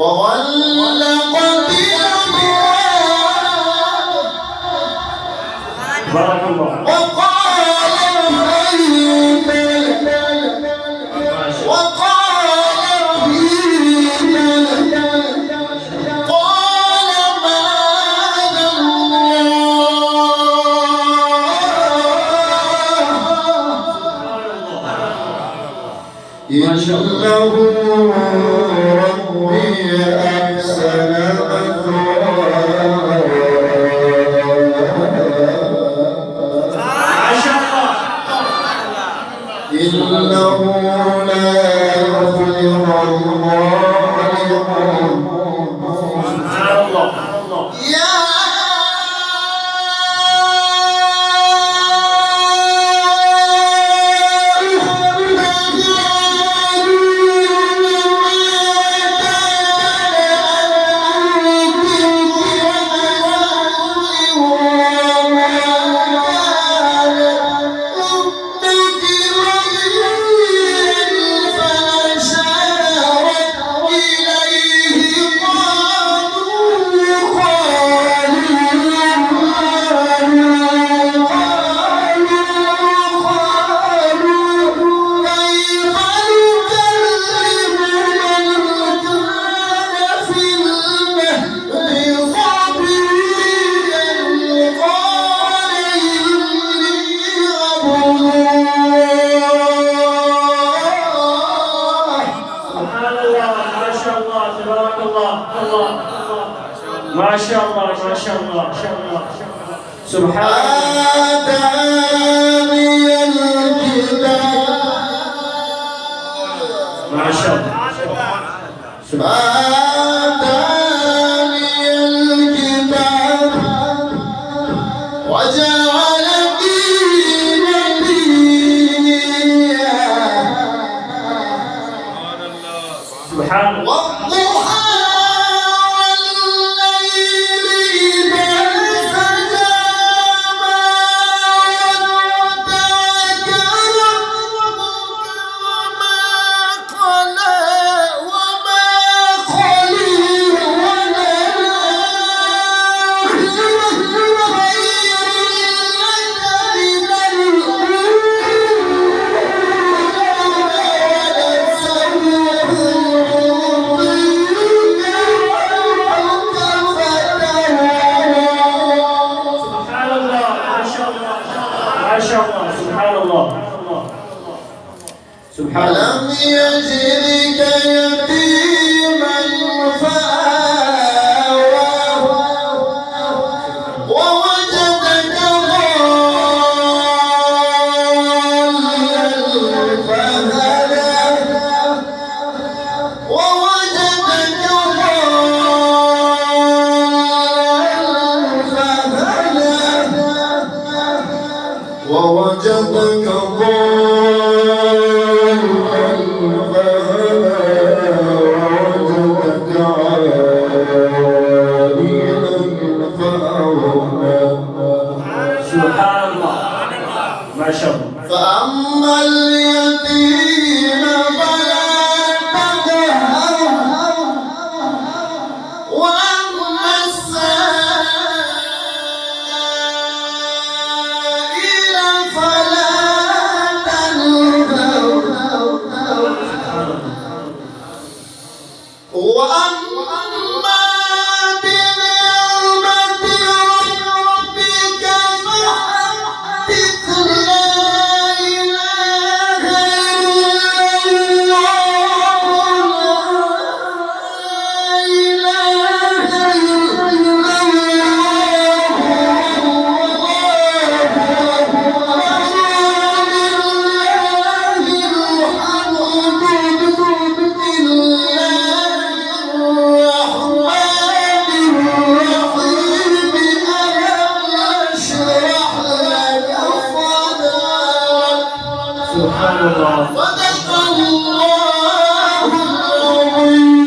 وغلقت الأبواب بارك الله. إنه ربي أحسن مثواي إنه لا يفلح الظالمون يا ما شاء الله ما شاء الله ما شاء الله سبحان الله آتاني الكتاب ما شاء الله آتاني الكتاب وجعلني نبيا سبحان الله سبحان الله لم يجدك يتيما فآوى ووجدك ضالا فهدى ووجدك ضالا فهدى ووجدك سبحان الله ما شاء الله فأما اليتيم فلا تقهر وأما السائل فلا تنهر وأما بنعمة ربك فحدث لا إله إلا سبحان الله صدق الله العظيم.